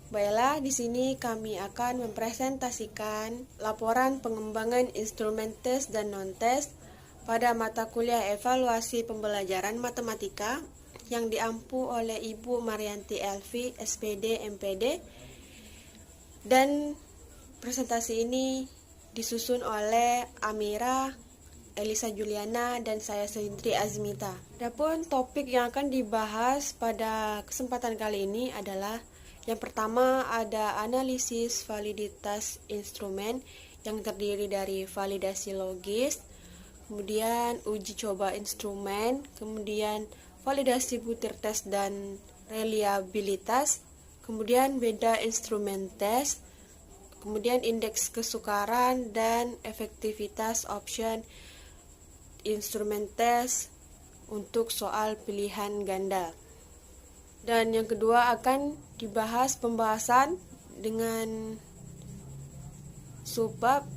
Baiklah, di sini kami akan mempresentasikan laporan pengembangan instrumen tes dan non-tes pada mata kuliah evaluasi pembelajaran matematika yang diampu oleh Ibu Marianti Elvi, SPD, MPD. Dan presentasi ini disusun oleh Amira, Elisa Juliana, dan saya Selindri Azmita. Adapun topik yang akan dibahas pada kesempatan kali ini adalah yang pertama ada analisis validitas instrumen yang terdiri dari validasi logis, kemudian uji coba instrumen, kemudian validasi butir tes dan reliabilitas, kemudian beda instrumen tes, kemudian indeks kesukaran dan efektivitas option instrumen tes untuk soal pilihan ganda. Dan yang kedua akan dibahas pembahasan dengan subbab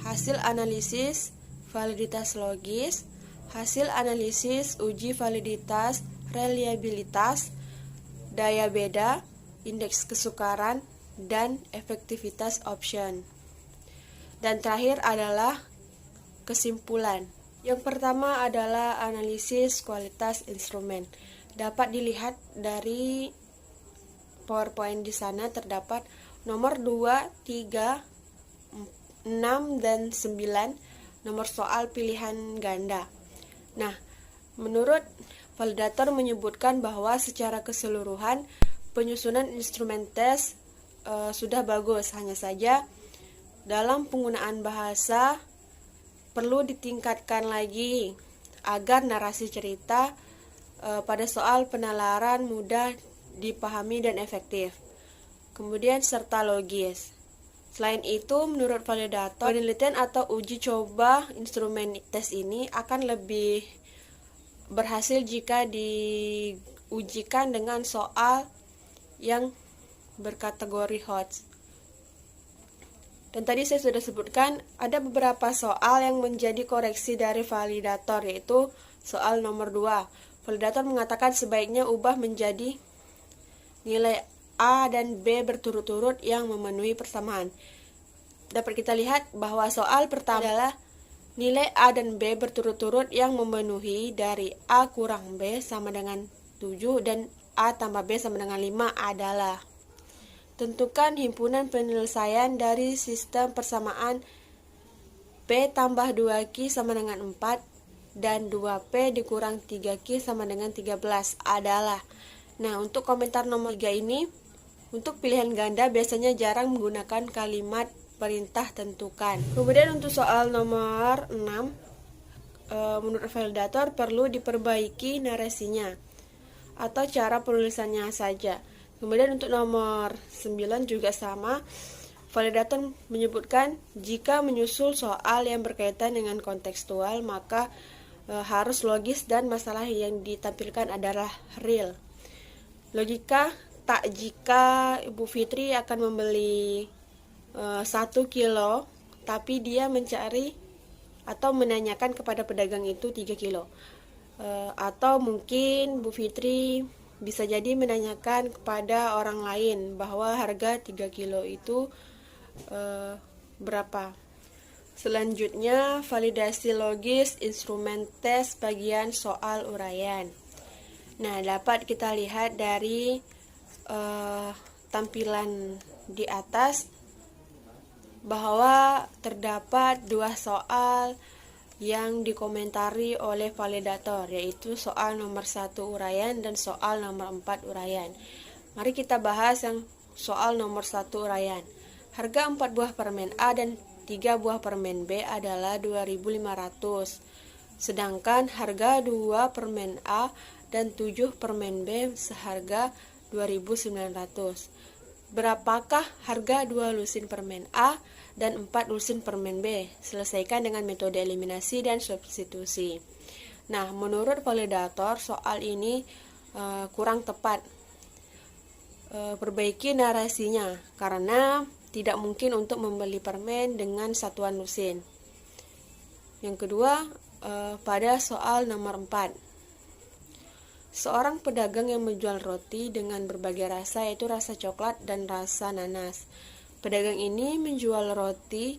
hasil analisis validitas logis, hasil analisis uji validitas reliabilitas, daya beda, indeks kesukaran, dan efektivitas option. Dan terakhir adalah kesimpulan. Yang pertama adalah analisis kualitas instrumen. Dapat dilihat dari PowerPoint di sana terdapat nomor 2, 3, 6, dan 9 nomor soal pilihan ganda. Nah, menurut validator menyebutkan bahwa secara keseluruhan penyusunan instrumen tes sudah bagus, hanya saja dalam penggunaan bahasa perlu ditingkatkan lagi agar narasi cerita pada soal penalaran mudah dipahami dan efektif. Kemudian serta logis. Selain itu, menurut validator, penelitian atau uji coba instrumen tes ini akan lebih berhasil jika diujikan dengan soal yang berkategori HOTS. Dan tadi saya sudah sebutkan ada beberapa soal yang menjadi koreksi dari validator, yaitu soal nomor 2. Validator mengatakan sebaiknya ubah menjadi nilai A dan B berturut-turut yang memenuhi persamaan. Dapat kita lihat bahwa soal pertama adalah nilai A dan B berturut-turut yang memenuhi dari A kurang B sama dengan 7 dan A tambah B sama dengan 5 adalah. Tentukan himpunan penyelesaian dari sistem persamaan P tambah 2Q sama dengan 4 dan 2P dikurang 3Q sama dengan 13 adalah. Nah, untuk komentar nomor 3 ini, untuk pilihan ganda biasanya jarang menggunakan kalimat perintah tentukan. Kemudian untuk soal nomor 6, menurut validator perlu diperbaiki narasinya atau cara penulisannya saja. Kemudian untuk nomor 9 juga sama, validator menyebutkan jika menyusul soal yang berkaitan dengan kontekstual maka harus logis dan masalah yang ditampilkan adalah real. Logika, tak jika Ibu Fitri akan membeli 1 kilo tapi dia mencari atau menanyakan kepada pedagang itu 3 kilo. Atau mungkin Bu Fitri bisa jadi menanyakan kepada orang lain bahwa harga 3 kilo itu berapa. Selanjutnya, validasi logis instrumen tes bagian soal uraian. Nah, dapat kita lihat dari tampilan di atas bahwa terdapat 2 soal yang dikomentari oleh validator, yaitu soal nomor 1 uraian dan soal nomor 4 uraian. Mari kita bahas yang soal nomor 1 uraian. Harga 4 buah permen A dan 3 buah permen B adalah 2.500. Sedangkan harga 2 permen A dan 7 permen B seharga 2.900. Berapakah harga 2 lusin permen A dan 4 lusin permen B? Selesaikan dengan metode eliminasi dan substitusi. Nah, menurut validator soal ini kurang tepat. Perbaiki narasinya karena tidak mungkin untuk membeli permen dengan satuan lusin. Yang kedua, pada soal nomor 4. Seorang pedagang yang menjual roti dengan berbagai rasa, yaitu rasa coklat dan rasa nanas. Pedagang ini menjual roti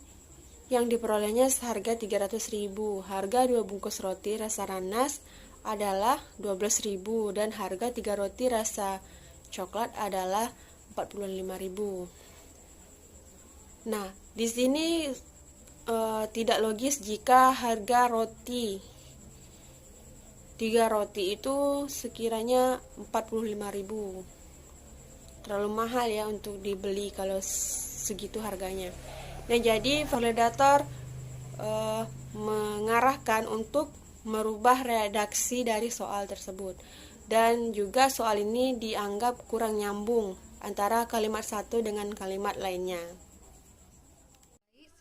yang diperolehnya seharga 300.000. Harga 2 bungkus roti rasa nanas adalah 12.000 dan harga 3 roti rasa coklat adalah 45.000. Nah, di sini tidak logis jika harga roti 3 roti itu sekiranya 45.000. Terlalu mahal ya untuk dibeli kalau segitu harganya. Nah, jadi validator mengarahkan untuk merubah redaksi dari soal tersebut. Dan juga soal ini dianggap kurang nyambung antara kalimat satu dengan kalimat lainnya.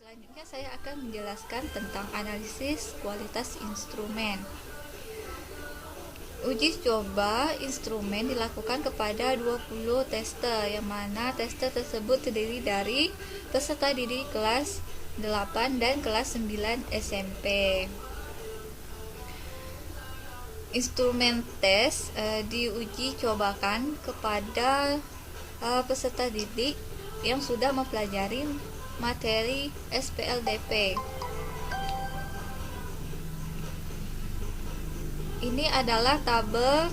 Selanjutnya saya akan menjelaskan tentang analisis kualitas instrumen. Uji coba instrumen dilakukan kepada 20 tester, yang mana tester tersebut terdiri dari peserta didik kelas 8 dan kelas 9 SMP. Instrumen tes diuji cobakan kepada peserta didik yang sudah mempelajari materi SPLDP. Ini adalah tabel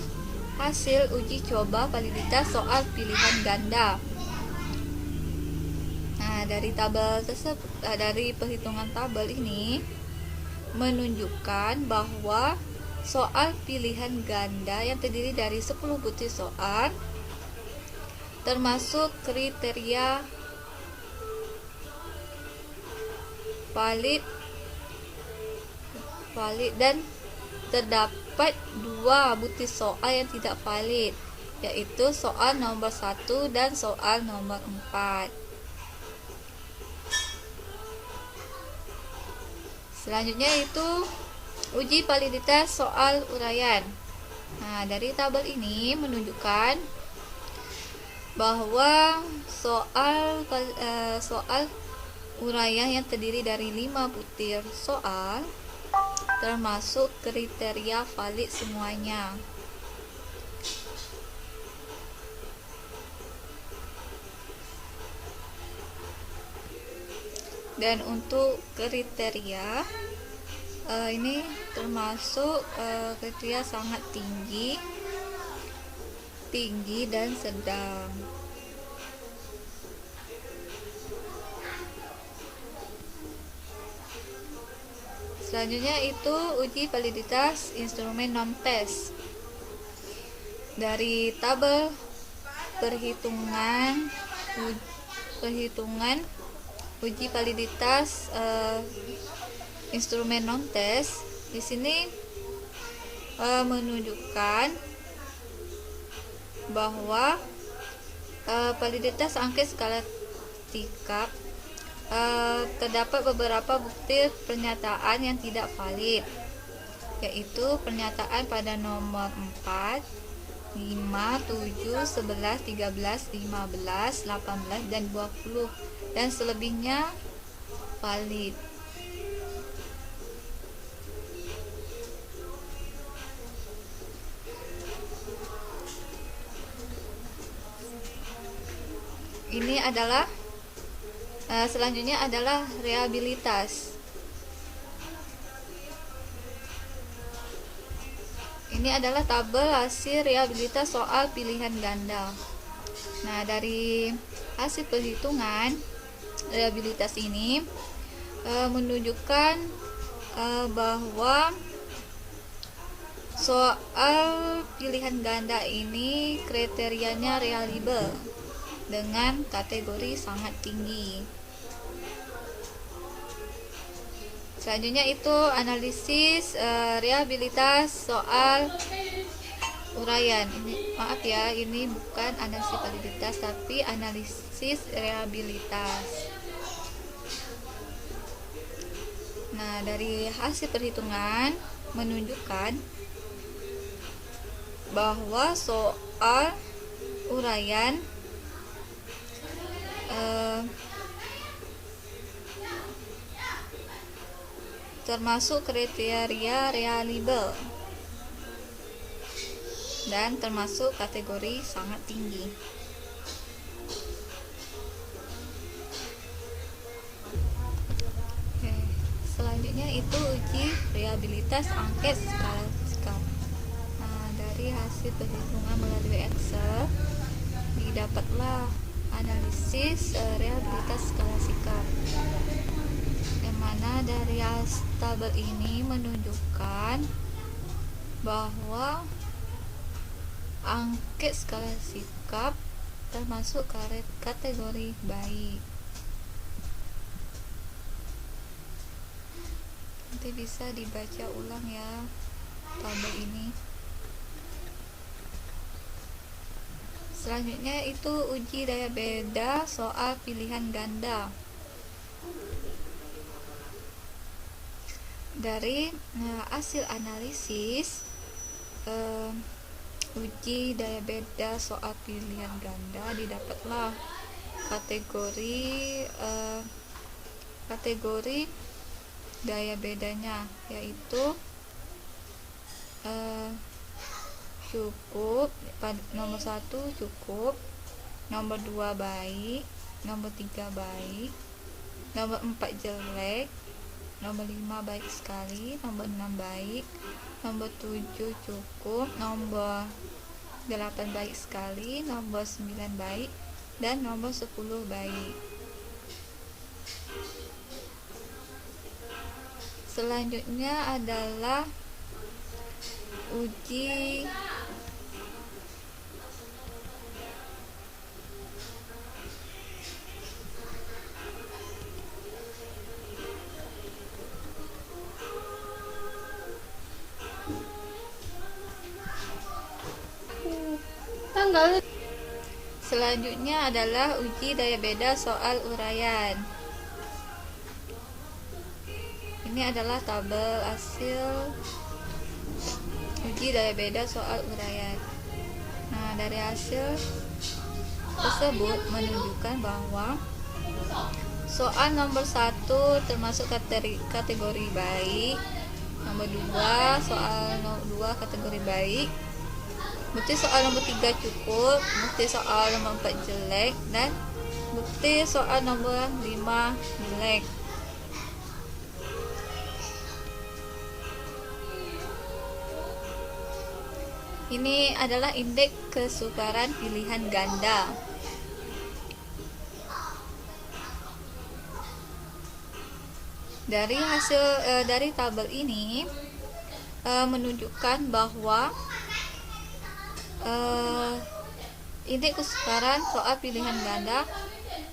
hasil uji coba validitas soal pilihan ganda. Nah, dari tabel tersebut, dari perhitungan tabel ini menunjukkan bahwa soal pilihan ganda yang terdiri dari 10 butir soal termasuk kriteria valid dan terdapat 2 butir soal yang tidak valid, yaitu soal nomor 1 dan soal nomor 4. Selanjutnya itu uji validitas soal uraian. Nah, dari tabel ini menunjukkan bahwa soal uraian yang terdiri dari 5 butir soal termasuk kriteria valid semuanya. Dan untuk kriteria ini termasuk kriteria sangat tinggi dan sedang. Selanjutnya itu uji validitas instrumen non-tes. Dari tabel perhitungan uji validitas instrumen non-tes, di sini menunjukkan bahwa validitas angka skala Tikap terdapat beberapa bukti pernyataan yang tidak valid, yaitu pernyataan pada nomor 4, 5, 7, 11, 13, 15, 18, dan 20, dan selebihnya valid. Ini adalah selanjutnya adalah reliabilitas. Ini adalah tabel hasil reliabilitas soal pilihan ganda. Nah, dari hasil perhitungan reliabilitas ini menunjukkan bahwa soal pilihan ganda ini kriterianya reliable dengan kategori sangat tinggi. Selanjutnya itu analisis reliabilitas soal uraian. Ini maaf ya, ini bukan analisis validitas tapi analisis reliabilitas. Nah, dari hasil perhitungan menunjukkan bahwa soal uraian termasuk kriteria reliable. dan termasuk kategori sangat tinggi. Oke, selanjutnya itu uji reliabilitas angket skala sikap. Nah, dari hasil perhitungan melalui Excel didapatlah analisis reliabilitas skala sikap, yang mana dari tabel ini menunjukkan bahwa angket skala sikap termasuk kategori baik. Nanti bisa dibaca ulang ya tabel ini. Selanjutnya itu uji daya beda soal pilihan ganda. Dari hasil analisis uji daya beda soal pilihan ganda didapatlah kategori daya bedanya, yaitu cukup, nomor 1 cukup, nomor 2 baik, nomor 3 baik, nomor 4 jelek, nomor 5 baik sekali, nomor 6 baik, nomor 7 cukup, nomor 8 baik sekali, nomor 9 baik, dan nomor 10 baik. Selanjutnya adalah uji Selanjutnya adalah uji daya beda soal uraian. Ini adalah tabel hasil uji daya beda soal uraian. Nah, dari hasil tersebut menunjukkan bahwa soal nomor 1 termasuk kategori baik, nomor 2 soal nomor 2 kategori baik, bukti soal nomor 3 cukup, bukti soal nomor 4 jelek, dan bukti soal nomor 5 jelek. Ini adalah indeks kesukaran pilihan ganda. Dari hasil dari tabel ini menunjukkan bahwa indeks kesukaran soal pilihan ganda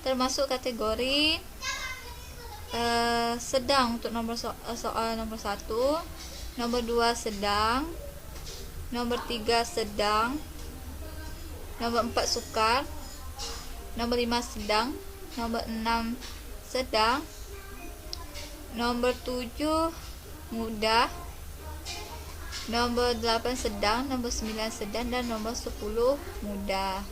termasuk kategori sedang untuk soal nomor 1, nomor 2 sedang, nomor 3 sedang, nomor 4 sukar, nomor 5 sedang, nomor 6 sedang, nomor 7 mudah, nomor 8 sedang, nomor 9 sedang, dan nomor 10 mudah.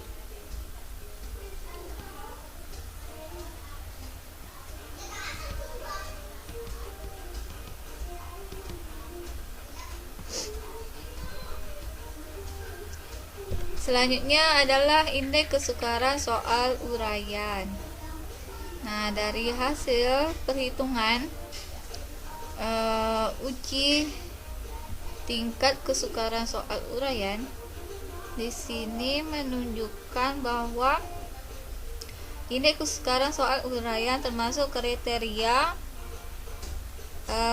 Selanjutnya adalah indeks kesukaran soal uraian. Nah, dari hasil perhitungan uji tingkat kesukaran soal uraian, di sini menunjukkan bahwa indeks kesukaran soal uraian termasuk kriteria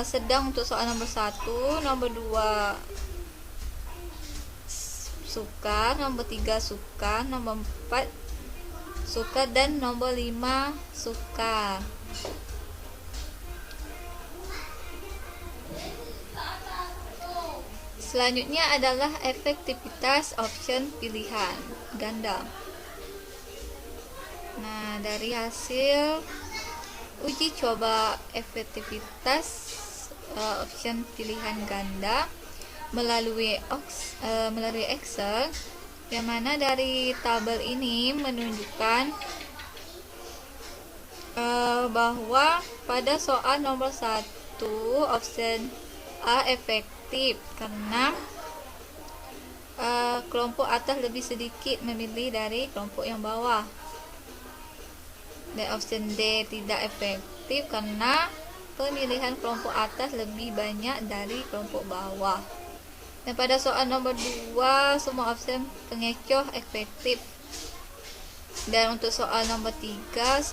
sedang untuk soal nomor 1, nomor 2 suka, nomor 3 suka, nomor 4 suka, dan nomor 5 suka. Selanjutnya adalah efektivitas option pilihan ganda. Nah, dari hasil uji coba efektivitas option pilihan ganda melalui Excel, yang mana dari tabel ini menunjukkan bahwa pada soal nomor 1 option A efektif karena kelompok atas lebih sedikit memilih dari kelompok yang bawah. Dan option D tidak efektif karena pemilihan kelompok atas lebih banyak dari kelompop bawah. Dan pada soal nomor 2, semua opsi pengecoh efektif. Dan untuk soal nomor 3,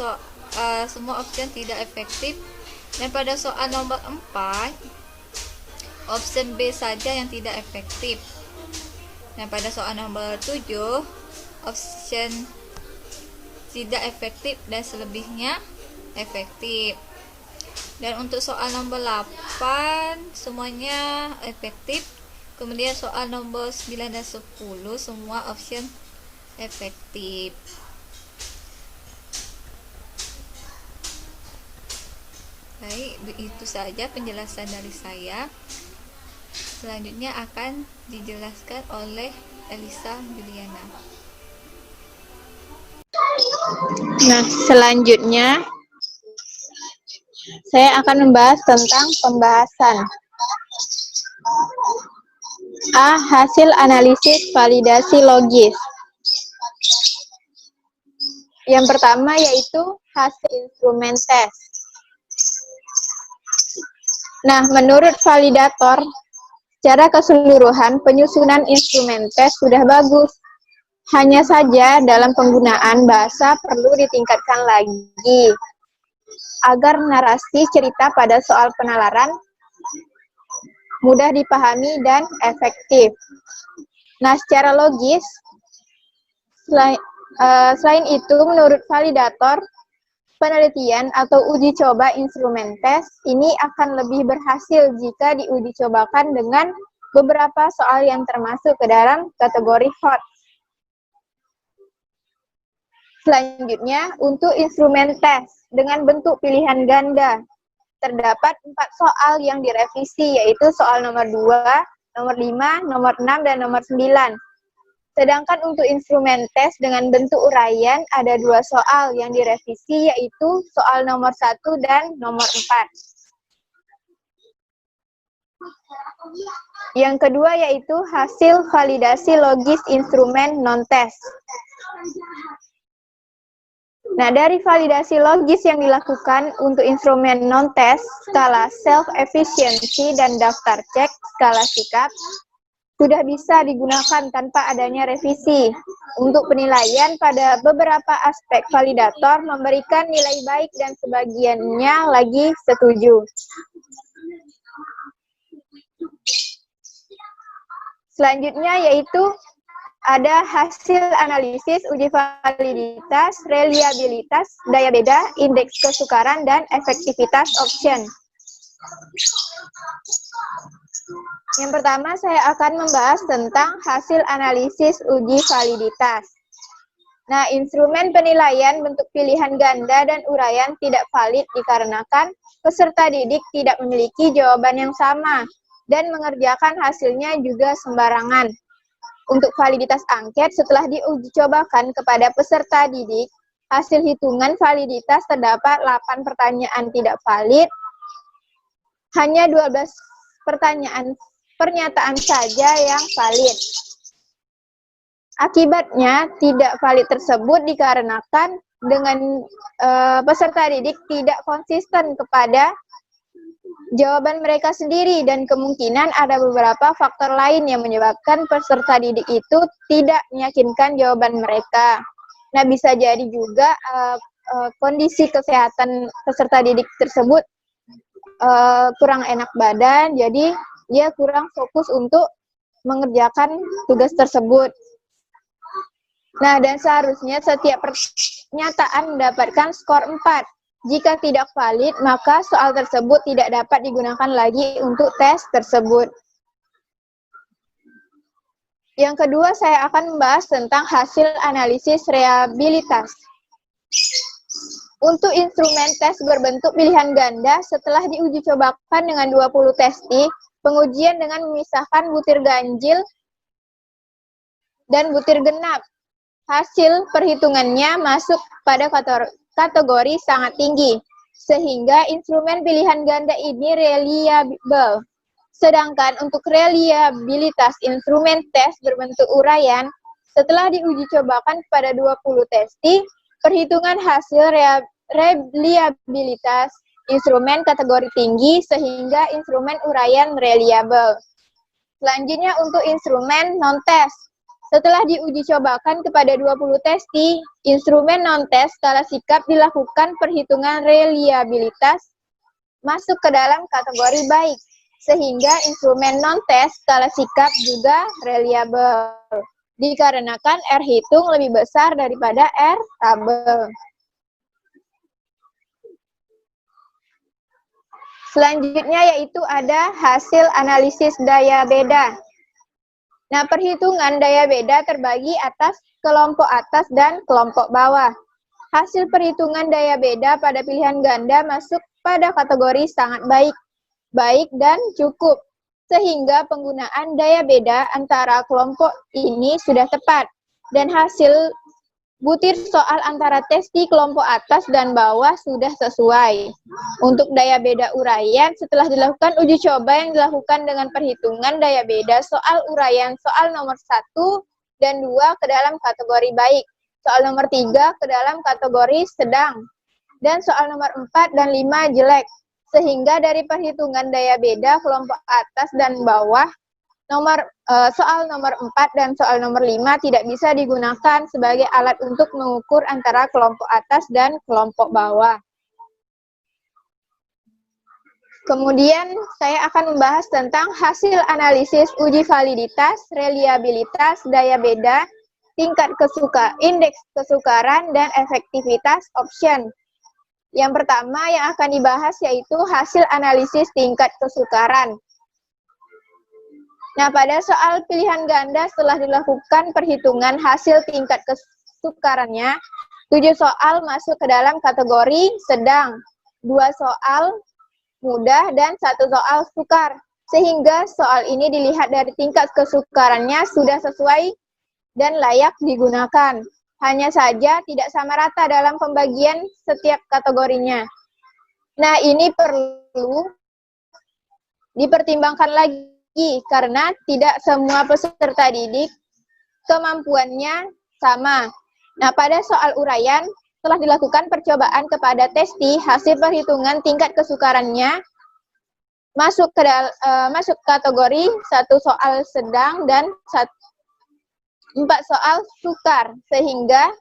semua opsi tidak efektif. Dan pada soal nomor 4, opsi B saja yang tidak efektif. Dan pada soal nomor 7, opsi tidak efektif dan selebihnya efektif. Dan untuk soal nomor 8 semuanya efektif. Kemudian soal nomor 9 dan 10 semua option efektif. Baik, itu saja penjelasan dari saya. Selanjutnya akan dijelaskan oleh Elisa Juliana. Nah, selanjutnya saya akan membahas tentang pembahasan A. Hasil analisis validasi logis. Yang pertama yaitu hasil instrumen tes. Nah, menurut validator, secara keseluruhan penyusunan instrumen tes sudah bagus. Hanya saja dalam penggunaan bahasa perlu ditingkatkan lagi agar narasi cerita pada soal penalaran mudah dipahami dan efektif. Nah, secara logis, selain itu, menurut validator, penelitian atau uji coba instrumen tes ini akan lebih berhasil jika diuji cobakan dengan beberapa soal yang termasuk ke dalam kategori hot. Selanjutnya, untuk instrumen tes dengan bentuk pilihan ganda, terdapat 4 soal yang direvisi, yaitu soal nomor 2, nomor 5, nomor 6, dan nomor 9. Sedangkan untuk instrumen tes dengan bentuk uraian, ada 2 soal yang direvisi, yaitu soal nomor 1 dan nomor 4. Yang kedua yaitu hasil validasi logis instrumen non-tes. Nah, dari validasi logis yang dilakukan untuk instrumen non-tes, skala self-efficiency dan daftar cek, skala sikap, sudah bisa digunakan tanpa adanya revisi. Untuk penilaian pada beberapa aspek validator memberikan nilai baik dan sebagiannya lagi setuju. Selanjutnya yaitu ada hasil analisis uji validitas, reliabilitas, daya beda, indeks kesukaran, dan efektivitas option. Yang pertama, saya akan membahas tentang hasil analisis uji validitas. Nah, instrumen penilaian bentuk pilihan ganda dan uraian tidak valid dikarenakan peserta didik tidak memiliki jawaban yang sama dan mengerjakan hasilnya juga sembarangan. Untuk validitas angket, setelah diuji cobakan kepada peserta didik, hasil hitungan validitas terdapat 8 pertanyaan tidak valid, hanya 12 pernyataan saja yang valid. Akibatnya, tidak valid tersebut dikarenakan dengan peserta didik tidak konsisten kepada jawaban mereka sendiri dan kemungkinan ada beberapa faktor lain yang menyebabkan peserta didik itu tidak meyakinkan jawaban mereka. Nah, bisa jadi juga kondisi kesehatan peserta didik tersebut kurang enak badan, jadi dia kurang fokus untuk mengerjakan tugas tersebut. Nah, dan seharusnya setiap pernyataan mendapatkan skor 4. Jika tidak valid, maka soal tersebut tidak dapat digunakan lagi untuk tes tersebut. Yang kedua, saya akan membahas tentang hasil analisis reliabilitas. Untuk instrumen tes berbentuk pilihan ganda, setelah diuji cobakan dengan 20 testi, pengujian dengan memisahkan butir ganjil dan butir genap. Hasil perhitungannya masuk pada kategori sangat tinggi, sehingga instrumen pilihan ganda ini reliable. Sedangkan untuk reliabilitas instrumen tes berbentuk uraian, setelah diuji cobakan pada 20 testi, perhitungan hasil reliabilitas instrumen kategori tinggi sehingga instrumen uraian reliable. Selanjutnya untuk instrumen non-test. Setelah diuji cobakan kepada 20 testi, instrumen non-test skala sikap dilakukan perhitungan reliabilitas masuk ke dalam kategori baik, sehingga instrumen non-test skala sikap juga reliable, dikarenakan R hitung lebih besar daripada R tabel. Selanjutnya yaitu ada hasil analisis daya beda. Nah, perhitungan daya beda terbagi atas kelompok atas dan kelompok bawah. Hasil perhitungan daya beda pada pilihan ganda masuk pada kategori sangat baik, baik dan cukup, sehingga penggunaan daya beda antara kelompok ini sudah tepat, dan hasil butir soal antara testi kelompok atas dan bawah sudah sesuai. Untuk daya beda uraian, setelah dilakukan uji coba yang dilakukan dengan perhitungan daya beda soal uraian soal nomor 1 dan 2 ke dalam kategori baik, soal nomor 3 ke dalam kategori sedang, dan soal nomor 4 dan 5 jelek. Sehingga dari perhitungan daya beda kelompok atas dan bawah, soal nomor 4 dan soal nomor 5 tidak bisa digunakan sebagai alat untuk mengukur antara kelompok atas dan kelompok bawah. Kemudian saya akan membahas tentang hasil analisis uji validitas, reliabilitas, daya beda, indeks kesukaran, dan efektivitas option. Yang pertama yang akan dibahas yaitu hasil analisis tingkat kesukaran. Nah, pada soal pilihan ganda setelah dilakukan perhitungan hasil tingkat kesukarannya, 7 soal masuk ke dalam kategori sedang, 2 soal mudah, dan 1 soal sukar. Sehingga soal ini dilihat dari tingkat kesukarannya sudah sesuai dan layak digunakan. Hanya saja tidak sama rata dalam pembagian setiap kategorinya. Nah, ini perlu dipertimbangkan lagi, karena tidak semua peserta didik kemampuannya sama. Nah, pada soal uraian, telah dilakukan percobaan kepada testi, hasil perhitungan tingkat kesukarannya masuk kategori 1 soal sedang dan 4 soal sukar, sehingga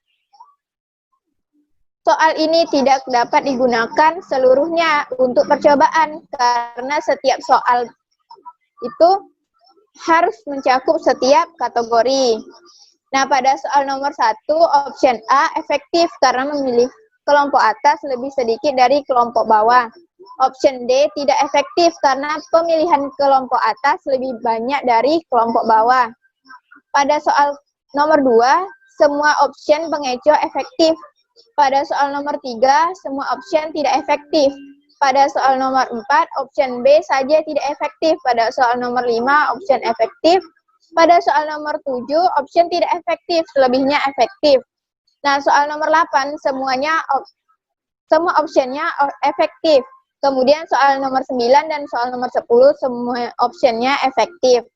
soal ini tidak dapat digunakan seluruhnya untuk percobaan, karena setiap soal itu harus mencakup setiap kategori. Nah, pada soal nomor 1, option A efektif karena memilih kelompok atas lebih sedikit dari kelompok bawah. Option D tidak efektif karena pemilihan kelompok atas lebih banyak dari kelompok bawah. Pada soal nomor 2, semua option pengecoh efektif. Pada soal nomor 3, semua option tidak efektif. Pada soal nomor 4, option B saja tidak efektif. Pada soal nomor 5, option efektif. Pada soal nomor 7, option tidak efektif, selebihnya efektif. Nah, soal nomor 8, semua optionnya efektif. Kemudian soal nomor 9 dan soal nomor 10, semua optionnya efektif.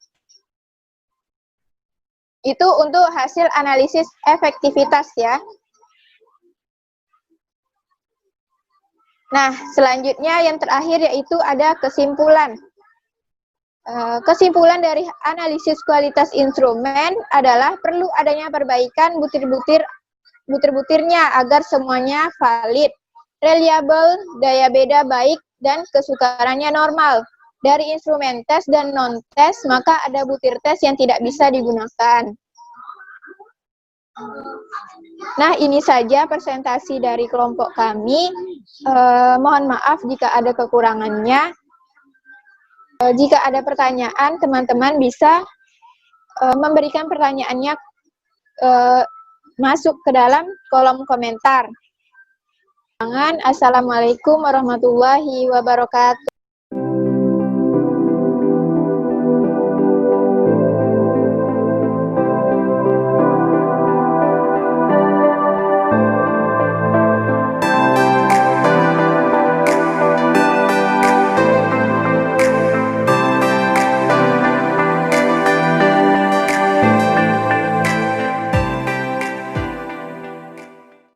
Itu untuk hasil analisis efektivitas ya. Nah, selanjutnya yang terakhir yaitu ada kesimpulan. Kesimpulan dari analisis kualitas instrumen adalah perlu adanya perbaikan butir-butirnya agar semuanya valid, reliable, daya beda baik, dan kesukarannya normal. Dari instrumen tes dan non-tes, maka ada butir tes yang tidak bisa digunakan. Nah, ini saja presentasi dari kelompok kami. Mohon maaf jika ada kekurangannya. Jika ada pertanyaan, teman-teman bisa memberikan pertanyaannya masuk ke dalam kolom komentar. Assalamualaikum warahmatullahi wabarakatuh.